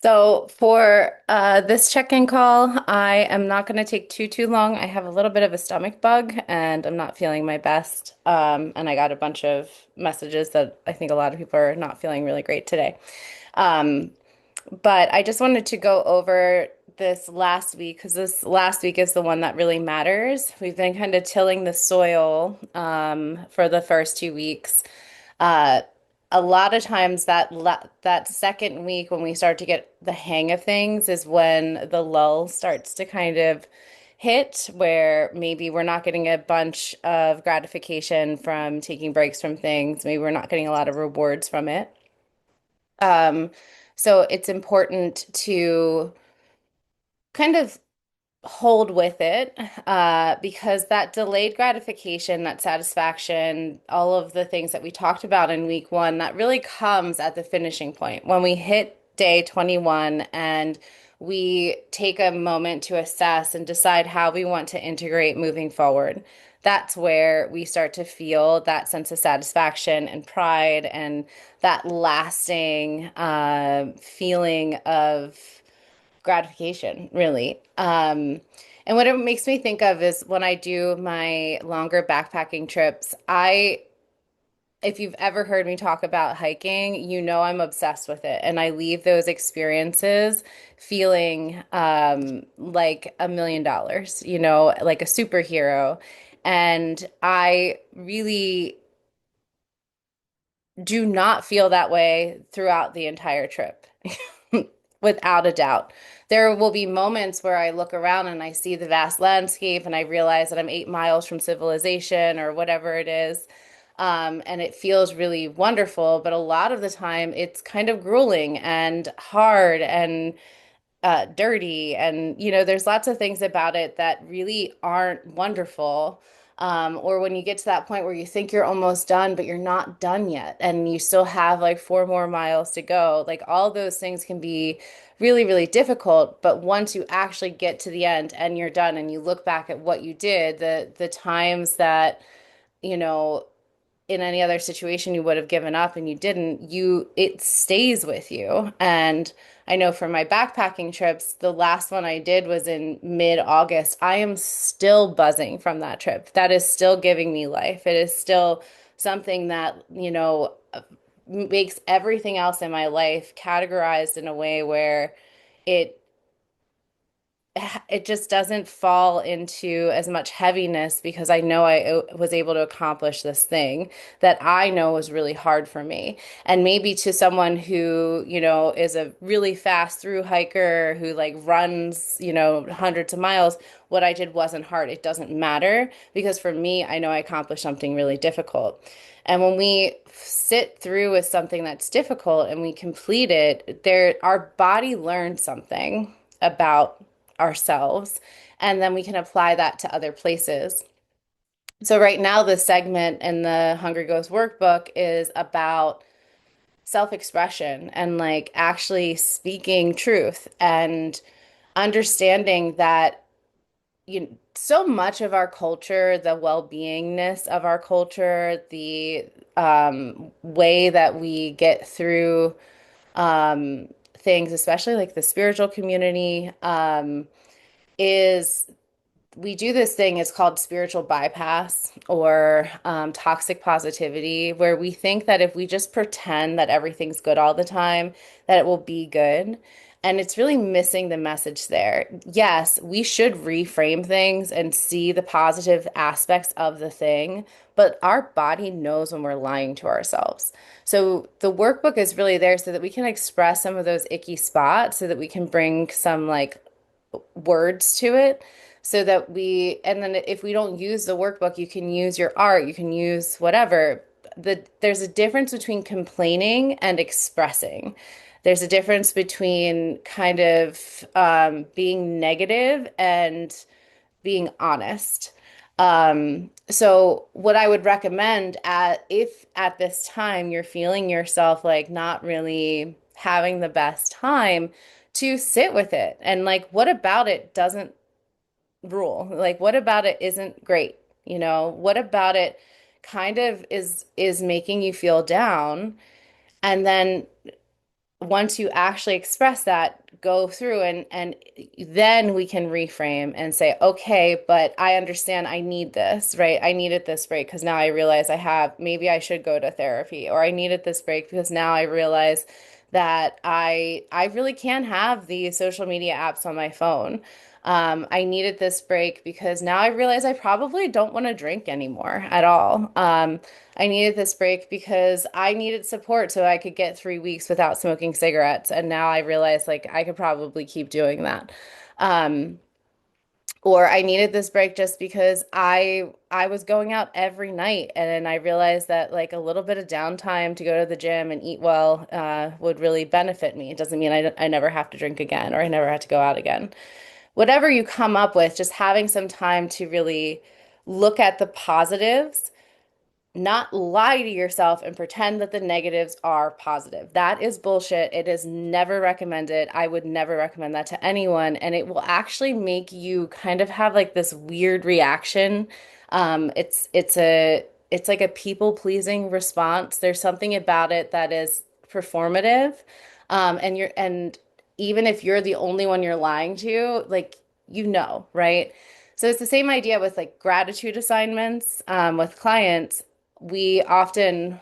So for this check-in call, I am not going to take too long. I have a little bit of a stomach bug and I'm not feeling my best. And I got a bunch of messages that I think a lot of people are not feeling really great today. Um, but I just wanted to go over this last week because this last week is the one that really matters. We've been kind of tilling the soil for the first 2 weeks. Uh, a lot of times that second week when we start to get the hang of things is when the lull starts to kind of hit, where maybe we're not getting a bunch of gratification from taking breaks from things. Maybe we're not getting a lot of rewards from it. Um, so it's important to kind of hold with it because that delayed gratification, that satisfaction, all of the things that we talked about in week one, that really comes at the finishing point when we hit day 21 and we take a moment to assess and decide how we want to integrate moving forward. That's where we start to feel that sense of satisfaction and pride and that lasting feeling of gratification, really. And what it makes me think of is when I do my longer backpacking trips, if you've ever heard me talk about hiking, you know I'm obsessed with it. And I leave those experiences feeling like $1 million, like a superhero. And I really do not feel that way throughout the entire trip, without a doubt. There will be moments where I look around and I see the vast landscape and I realize that I'm 8 miles from civilization or whatever it is. And it feels really wonderful, but a lot of the time it's kind of grueling and hard and dirty. And, there's lots of things about it that really aren't wonderful. Or when you get to that point where you think you're almost done, but you're not done yet, and you still have like 4 more miles to go, like all those things can be really, really difficult. But once you actually get to the end and you're done and you look back at what you did, the times that, you know, in any other situation you would have given up and you didn't, it stays with you. And I know for my backpacking trips, the last one I did was in mid-August. I am still buzzing from that trip. That is still giving me life. It is still something that, makes everything else in my life categorized in a way where it it just doesn't fall into as much heaviness because I know I was able to accomplish this thing that I know was really hard for me. And maybe to someone who, is a really fast through hiker who like runs, hundreds of miles, what I did wasn't hard. It doesn't matter because for me, I know I accomplished something really difficult. And when we sit through with something that's difficult and we complete it, our body learns something about ourselves, and then we can apply that to other places. So right now, the segment in the Hungry Ghost workbook is about self-expression and like actually speaking truth and understanding that so much of our culture, the well-beingness of our culture, the way that we get through things, especially like the spiritual community, is we do this thing, it's called spiritual bypass or toxic positivity, where we think that if we just pretend that everything's good all the time, that it will be good. And it's really missing the message there. Yes, we should reframe things and see the positive aspects of the thing, but our body knows when we're lying to ourselves. So the workbook is really there so that we can express some of those icky spots, so that we can bring some like words to it so that and then if we don't use the workbook, you can use your art, you can use whatever. There's a difference between complaining and expressing. There's a difference between kind of being negative and being honest. So what I would recommend if at this time you're feeling yourself like not really having the best time, to sit with it and like, what about it doesn't rule? Like, what about it isn't great? What about it kind of is making you feel down? And then once you actually express that, go through and then we can reframe and say, okay, but I understand I need this, right? I needed this break because now I realize I have, maybe I should go to therapy, or I needed this break because now I realize that I really can have the social media apps on my phone. I needed this break because now I realize I probably don't want to drink anymore at all. I needed this break because I needed support so I could get 3 weeks without smoking cigarettes. And now I realize like I could probably keep doing that. Um, or I needed this break just because I was going out every night and then I realized that like a little bit of downtime to go to the gym and eat well would really benefit me. It doesn't mean I never have to drink again or I never have to go out again. Whatever you come up with, just having some time to really look at the positives, not lie to yourself and pretend that the negatives are positive. That is bullshit. It is never recommended. I would never recommend that to anyone. And it will actually make you kind of have like this weird reaction. It's like a people-pleasing response. There's something about it that is performative. And even if you're the only one you're lying to, like right? So it's the same idea with like gratitude assignments with clients. We often,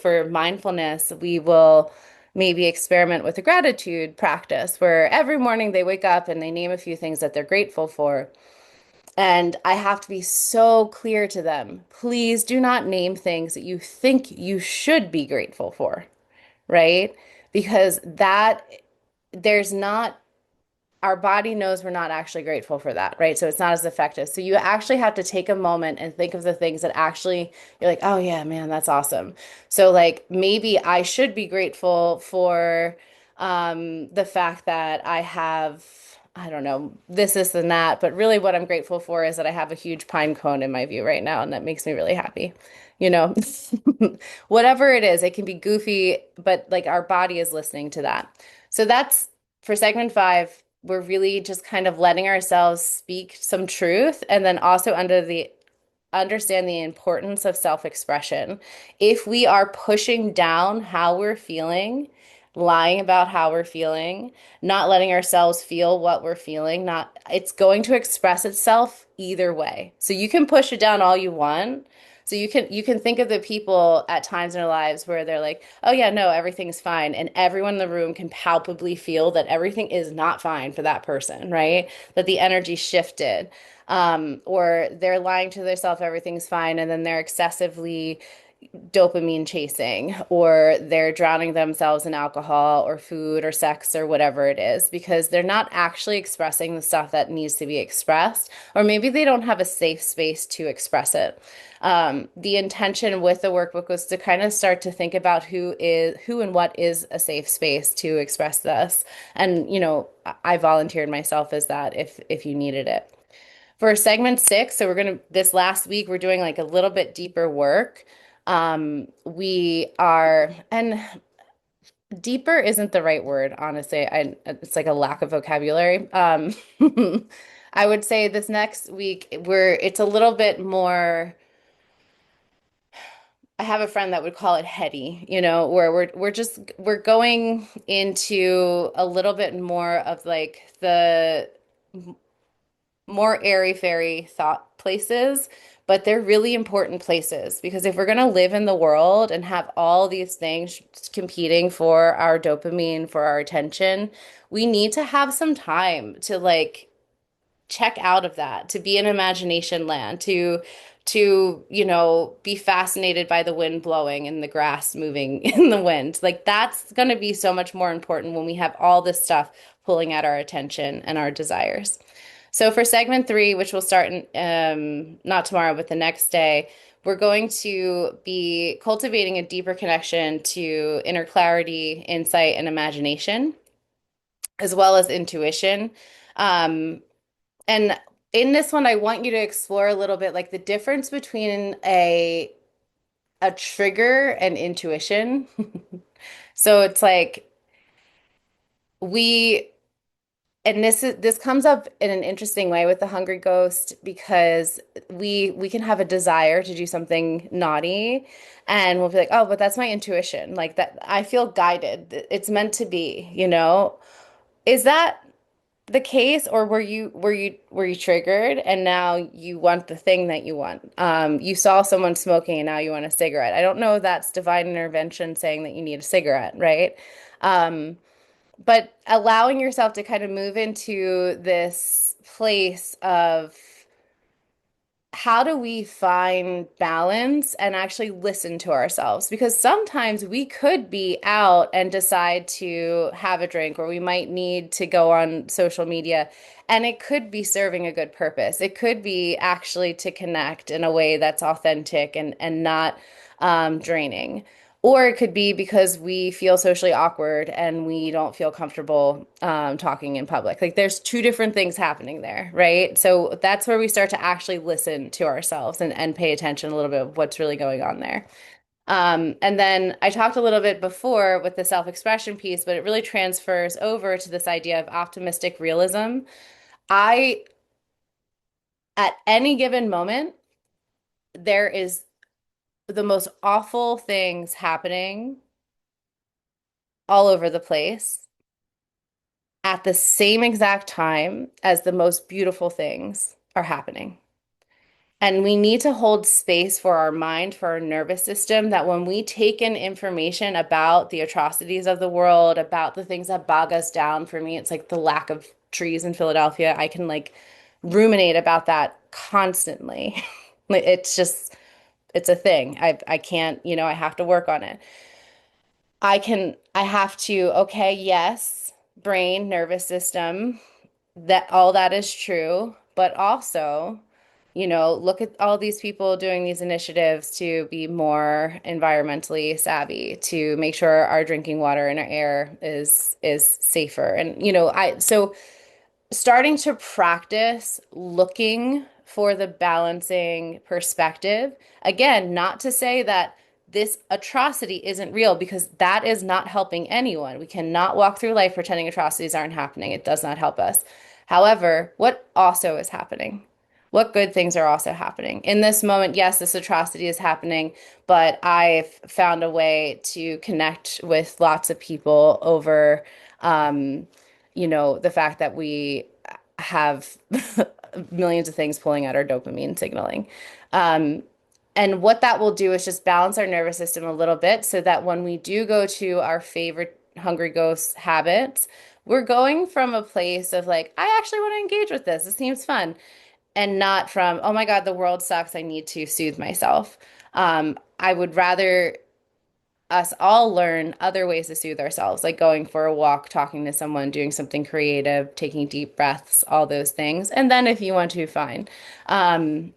for mindfulness, we will maybe experiment with a gratitude practice where every morning they wake up and they name a few things that they're grateful for. And I have to be so clear to them, please do not name things that you think you should be grateful for, right? Because there's not our body knows we're not actually grateful for that, right? So it's not as effective. So you actually have to take a moment and think of the things that actually you're like, oh yeah, man, that's awesome. So like maybe I should be grateful for the fact that I have, I don't know, this and that, but really what I'm grateful for is that I have a huge pine cone in my view right now, and that makes me really happy. You know, whatever it is, it can be goofy, but like our body is listening to that. So that's for segment five. We're really just kind of letting ourselves speak some truth and then also under the understand the importance of self-expression. If we are pushing down how we're feeling, lying about how we're feeling, not letting ourselves feel what we're feeling, not it's going to express itself either way. So you can push it down all you want. So you can think of the people at times in their lives where they're like, "Oh yeah, no, everything's fine." And everyone in the room can palpably feel that everything is not fine for that person, right? That the energy shifted or they're lying to themselves, everything's fine, and then they're excessively dopamine chasing, or they're drowning themselves in alcohol or food or sex or whatever it is, because they're not actually expressing the stuff that needs to be expressed, or maybe they don't have a safe space to express it. The intention with the workbook was to kind of start to think about who and what is a safe space to express this. And, I volunteered myself as that if you needed it. For segment six, so this last week, we're doing like a little bit deeper work. And deeper isn't the right word, honestly. It's like a lack of vocabulary. I would say this next week, it's a little bit more. I have a friend that would call it heady, where we're going into a little bit more of like the more airy-fairy thought places, but they're really important places because if we're going to live in the world and have all these things competing for our dopamine, for our attention, we need to have some time to like check out of that, to be in imagination land, to be fascinated by the wind blowing and the grass moving in the wind. Like that's going to be so much more important when we have all this stuff pulling at our attention and our desires. So for segment three, which will start in, not tomorrow, but the next day, we're going to be cultivating a deeper connection to inner clarity, insight, and imagination, as well as intuition. Um, and in this one, I want you to explore a little bit like the difference between a trigger and intuition. So it's like we And this comes up in an interesting way with the Hungry Ghost because we can have a desire to do something naughty and we'll be like, "Oh, but that's my intuition." Like that I feel guided. It's meant to be, you know? Is that the case, or were you triggered and now you want the thing that you want? You saw someone smoking and now you want a cigarette. I don't know if that's divine intervention saying that you need a cigarette, right? Um, but allowing yourself to kind of move into this place of how do we find balance and actually listen to ourselves? Because sometimes we could be out and decide to have a drink, or we might need to go on social media, and it could be serving a good purpose. It could be actually to connect in a way that's authentic and not draining. Or it could be because we feel socially awkward and we don't feel comfortable talking in public. Like there's two different things happening there, right? So that's where we start to actually listen to ourselves and pay attention a little bit of what's really going on there. And then I talked a little bit before with the self-expression piece, but it really transfers over to this idea of optimistic realism. I, at any given moment, there is the most awful things happening all over the place at the same exact time as the most beautiful things are happening. And we need to hold space for our mind, for our nervous system, that when we take in information about the atrocities of the world, about the things that bog us down, for me, it's like the lack of trees in Philadelphia. I can like ruminate about that constantly. Like, it's just, it's a thing. I can't, I have to work on it. I have to, okay, yes, brain, nervous system, that all that is true, but also, look at all these people doing these initiatives to be more environmentally savvy, to make sure our drinking water and our air is safer. And I so starting to practice looking for the balancing perspective. Again, not to say that this atrocity isn't real, because that is not helping anyone. We cannot walk through life pretending atrocities aren't happening. It does not help us. However, what also is happening? What good things are also happening? In this moment, yes, this atrocity is happening, but I've found a way to connect with lots of people over um, the fact that we have millions of things pulling out our dopamine signaling. Um, and what that will do is just balance our nervous system a little bit so that when we do go to our favorite Hungry Ghost habits, we're going from a place of like, I actually want to engage with this. This seems fun. And not from, oh my God, the world sucks. I need to soothe myself. I would rather us all learn other ways to soothe ourselves, like going for a walk, talking to someone, doing something creative, taking deep breaths, all those things. And then if you want to, fine. Um,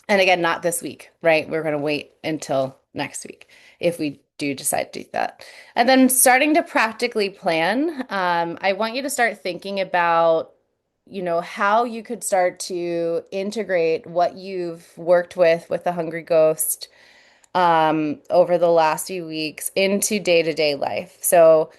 and again, not this week, right? We're going to wait until next week if we do decide to do that. And then starting to practically plan, I want you to start thinking about how you could start to integrate what you've worked with the Hungry Ghost over the last few weeks into day-to-day life. So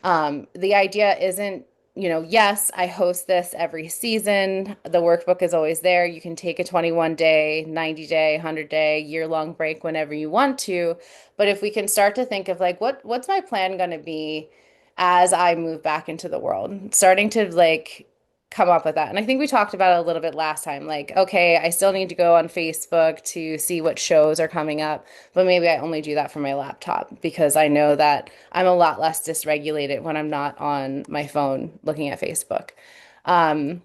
the idea isn't, yes, I host this every season. The workbook is always there. You can take a 21-day, 90-day, 100-day, year-long break whenever you want to. But if we can start to think of like, what's my plan going to be as I move back into the world? Starting to like come up with that. And I think we talked about it a little bit last time. Like, okay, I still need to go on Facebook to see what shows are coming up, but maybe I only do that from my laptop because I know that I'm a lot less dysregulated when I'm not on my phone looking at Facebook. Um,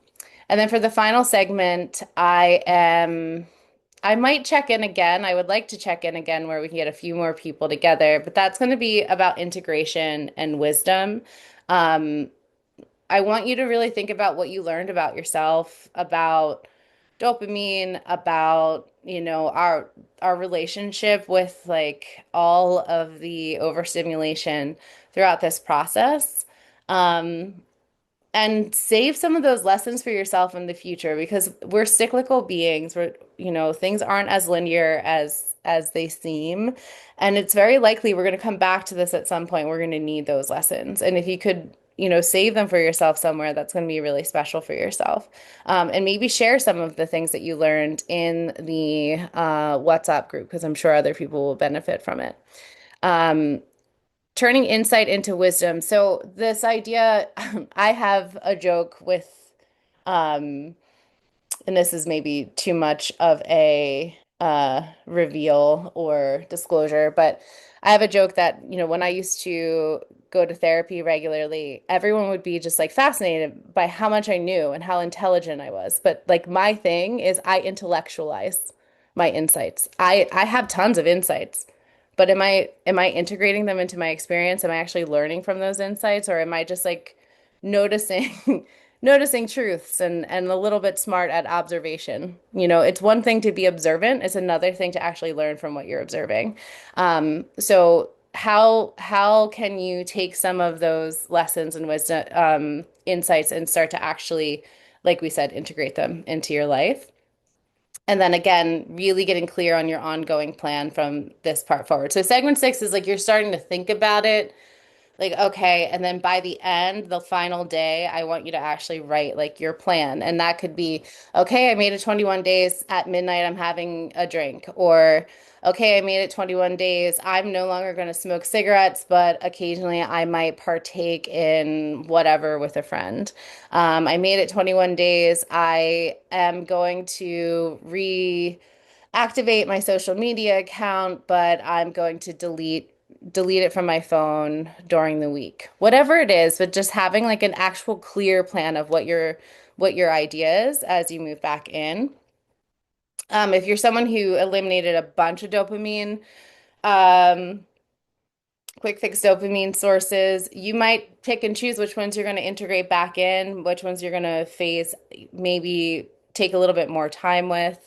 and then for the final segment, I might check in again. I would like to check in again where we can get a few more people together, but that's going to be about integration and wisdom. Um, I want you to really think about what you learned about yourself, about dopamine, about, our relationship with like all of the overstimulation throughout this process. Um, and save some of those lessons for yourself in the future because we're cyclical beings. Things aren't as linear as they seem. And it's very likely we're going to come back to this at some point. We're going to need those lessons. And if you could, save them for yourself somewhere that's going to be really special for yourself. And maybe share some of the things that you learned in the WhatsApp group, because I'm sure other people will benefit from it. Um, Turning insight into wisdom. So this idea, I have a joke with, um, and this is maybe too much of a reveal or disclosure, but I have a joke that, when I used to go to therapy regularly, everyone would be just like fascinated by how much I knew and how intelligent I was. But like my thing is I intellectualize my insights. I have tons of insights, but am I integrating them into my experience? Am I actually learning from those insights, or am I just like noticing noticing truths and a little bit smart at observation? It's one thing to be observant, it's another thing to actually learn from what you're observing. So how can you take some of those lessons and wisdom insights and start to actually, like we said, integrate them into your life? And then again, really getting clear on your ongoing plan from this part forward. So segment six is like you're starting to think about it, like, okay, and then by the end, the final day, I want you to actually write like your plan. And that could be, okay, I made it 21 days at midnight, I'm having a drink. Or, okay, I made it 21 days, I'm no longer going to smoke cigarettes, but occasionally I might partake in whatever with a friend. I made it 21 days, I am going to activate my social media account, but I'm going to delete it from my phone during the week. Whatever it is, but just having like an actual clear plan of what your idea is as you move back in. If you're someone who eliminated a bunch of dopamine, um, quick fix dopamine sources, you might pick and choose which ones you're going to integrate back in, which ones you're going to phase, maybe take a little bit more time with.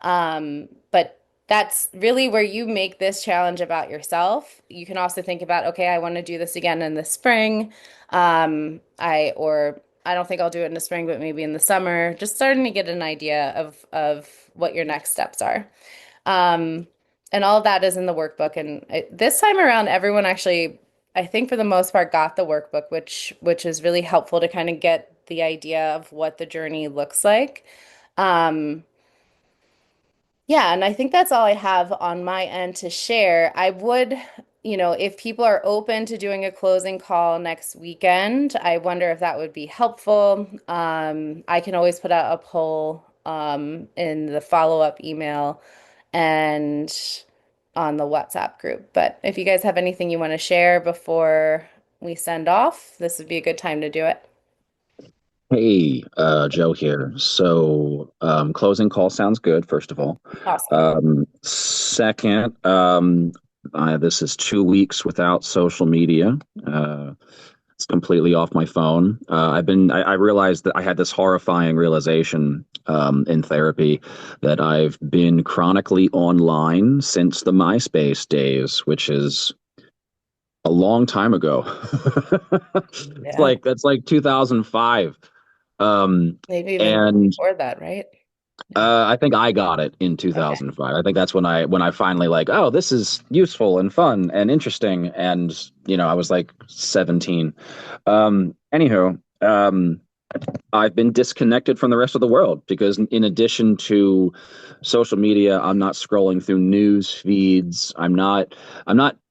But that's really where you make this challenge about yourself. You can also think about, okay, I want to do this again in the spring. I don't think I'll do it in the spring, but maybe in the summer. Just starting to get an idea of what your next steps are. Um, and all of that is in the workbook. And this time around, everyone actually, I think for the most part, got the workbook, which is really helpful to kind of get the idea of what the journey looks like. Um, yeah, and I think that's all I have on my end to share. I would, if people are open to doing a closing call next weekend, I wonder if that would be helpful. I can always put out a poll in the follow-up email and on the WhatsApp group. But if you guys have anything you want to share before we send off, this would be a good time to do it. Hey, Joe here. Closing call sounds good, first of all. Awesome. Second, this is 2 weeks without social media. Uh, it's completely off my phone. I realized that I had this horrifying realization, in therapy that I've been chronically online since the MySpace days, which is a long time ago. Yeah. That's like 2005. Um, Maybe even and before that, right? Yeah. I think I got it in Okay. 2005. I think that's when I finally like, oh, this is useful and fun and interesting. And I was like 17. Anywho, I've been disconnected from the rest of the world because in addition to social media, I'm not scrolling through news feeds. I'm not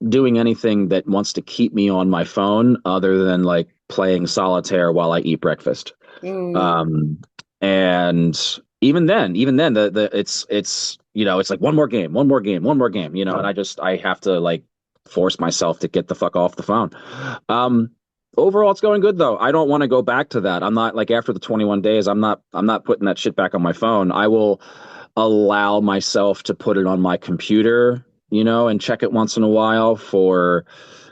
doing anything that wants to keep me on my phone other than like playing solitaire while I eat breakfast. Mm, Um, and even then, it's like one more game, one more game, one more game, and I have to like force myself to get the fuck off the phone. Um, Overall, it's going good though. I don't want to go back to that. I'm not like after the 21 days, I'm not putting that shit back on my phone. I will allow myself to put it on my computer, and check it once in a while for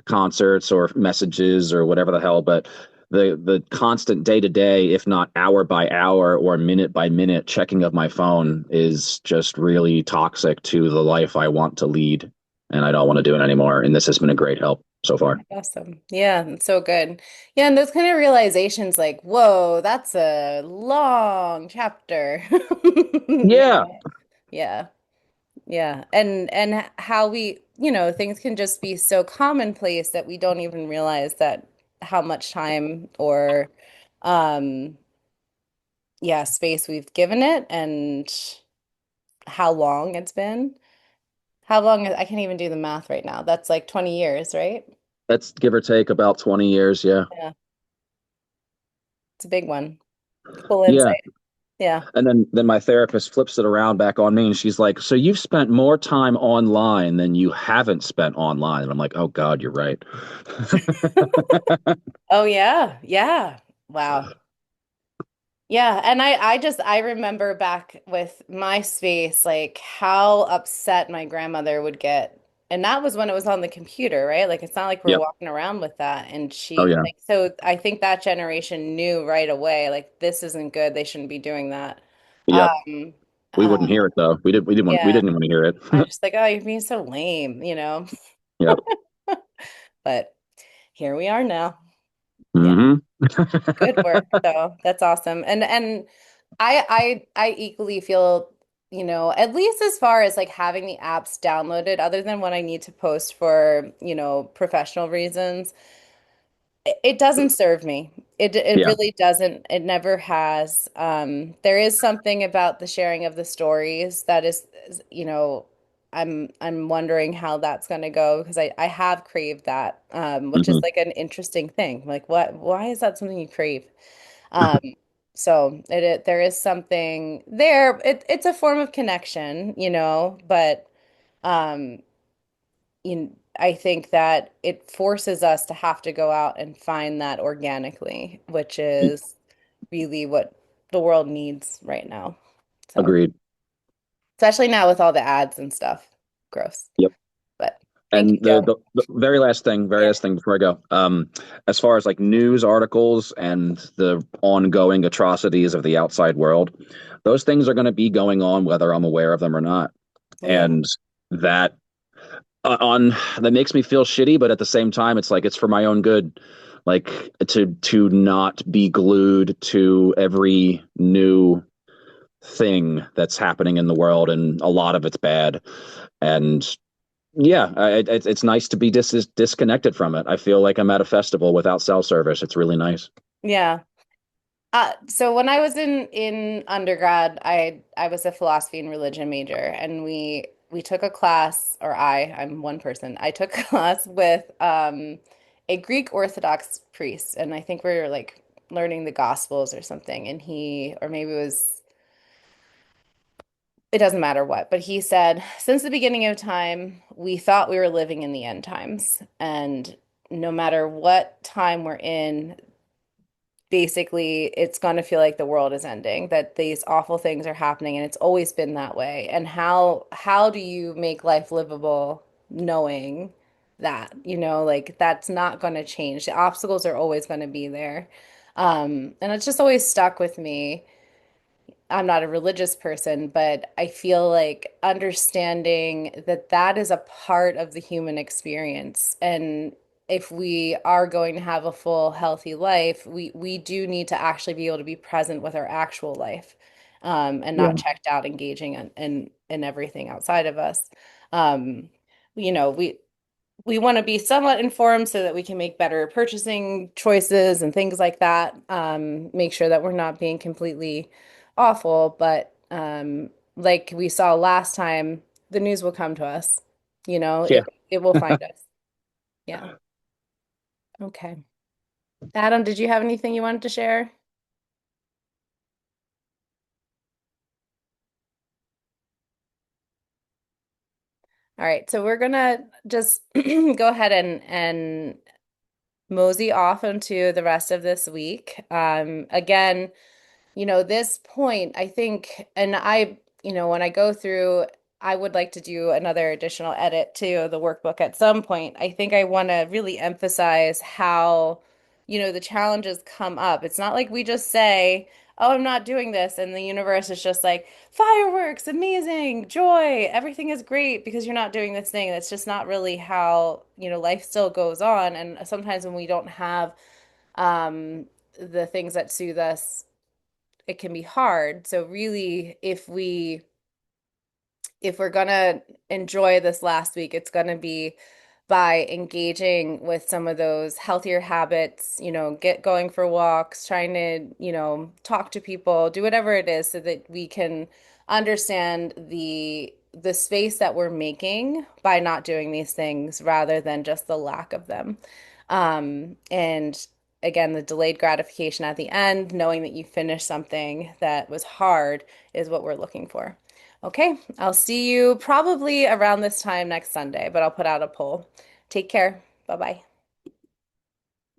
concerts or messages or whatever the hell. But the constant day to day, if not hour by hour or minute by minute checking of my phone is just really toxic to the life I want to lead. And I don't want to do it anymore. And this has been a great help so far. awesome. Yeah, it's so good. Yeah, and those kind of realizations like, whoa, that's a long chapter. Yeah. Yeah. Yeah. And how things can just be so commonplace that we don't even realize that how much time or um yeah, space we've given it and how long it's been. How long I can't even do the math right now. That's like 20 years, right? That's give or take about 20 years. Yeah. Yeah, it's a big one. Cool Yeah. insight. Yeah. And then my therapist flips it around back on me and she's like, "So you've spent more time online than you haven't spent online." And I'm like, "Oh God, you're right." Oh yeah. Yeah. Wow. Yeah, and I remember back with MySpace, like how upset my grandmother would get. And that was when it was on the computer, right? Like it's not like we're Yep. walking around with that. And Oh she yeah. like so I think that generation knew right away, like this isn't good. They shouldn't be doing that. Yep. Um We uh wouldn't hear it though. We yeah. didn't want to hear it. I just like, oh, you're being so lame, you know. Yep. But here we are now. Yeah. Hmm. Good work, though. That's awesome. And I equally feel, at least as far as like having the apps downloaded, other than when I need to post for, professional reasons, it doesn't serve me. It Yeah. really doesn't. It never has. There is something about the sharing of the stories that is, I'm wondering how that's going to go because I have craved that, which is Hmm. like an interesting thing. Like why is that something you crave? Um, so there is something there. It's a form of connection, but um, I think that it forces us to have to go out and find that organically, which is really what the world needs right now. So, Agreed. especially now with all the ads and stuff. Gross. Yep. But thank And you, Joe. the very Yeah. last thing before I go, as far as like news articles and the ongoing atrocities of the outside world, those things are going to be going on whether I'm aware of them or not. Yeah. And that on that makes me feel shitty, but at the same time, it's like it's for my own good, like to not be glued to every new thing that's happening in the world, and a lot of it's bad. And yeah, it's nice to be disconnected from it. I feel like I'm at a festival without cell service. It's really nice. Yeah. So when I was in undergrad, I was a philosophy and religion major, and we took a class, or I'm one person. I took a class with a Greek Orthodox priest, and I think we were like learning the Gospels or something, and or maybe it doesn't matter what, but he said, since the beginning of time, we thought we were living in the end times, and no matter what time we're in, basically it's going to feel like the world is ending, that these awful things are happening and it's always been that way. And how do you make life livable knowing that, like that's not going to change. The obstacles are always going to be there. And it's just always stuck with me. I'm not a religious person, but I feel like understanding that that is a part of the human experience. And if we are going to have a full, healthy life, we do need to actually be able to be present with our actual life, and not Yeah. checked out, engaging in everything outside of us. Um, you know, we we want to be somewhat informed so that we can make better purchasing choices and things like that. Make sure that we're not being completely awful, but like we saw last time, the news will come to us. Yeah. It will find us. Yeah. Okay. Adam, did you have anything you wanted to share? All right, so we're gonna just go ahead and mosey off into the rest of this week. Again, this point, I think, and when I go through, I would like to do another additional edit to the workbook at some point. I think I want to really emphasize how, the challenges come up. It's not like we just say, oh, I'm not doing this, and the universe is just like, fireworks, amazing, joy, everything is great because you're not doing this thing. That's just not really how, life still goes on. And sometimes when we don't have um, the things that soothe us, it can be hard. So really, if we're gonna enjoy this last week, it's gonna be by engaging with some of those healthier habits, get going for walks, trying to, talk to people, do whatever it is so that we can understand the space that we're making by not doing these things rather than just the lack of them. And again, the delayed gratification at the end, knowing that you finished something that was hard is what we're looking for. Okay, I'll see you probably around this time next Sunday, but I'll put out a poll. Take care. Bye bye.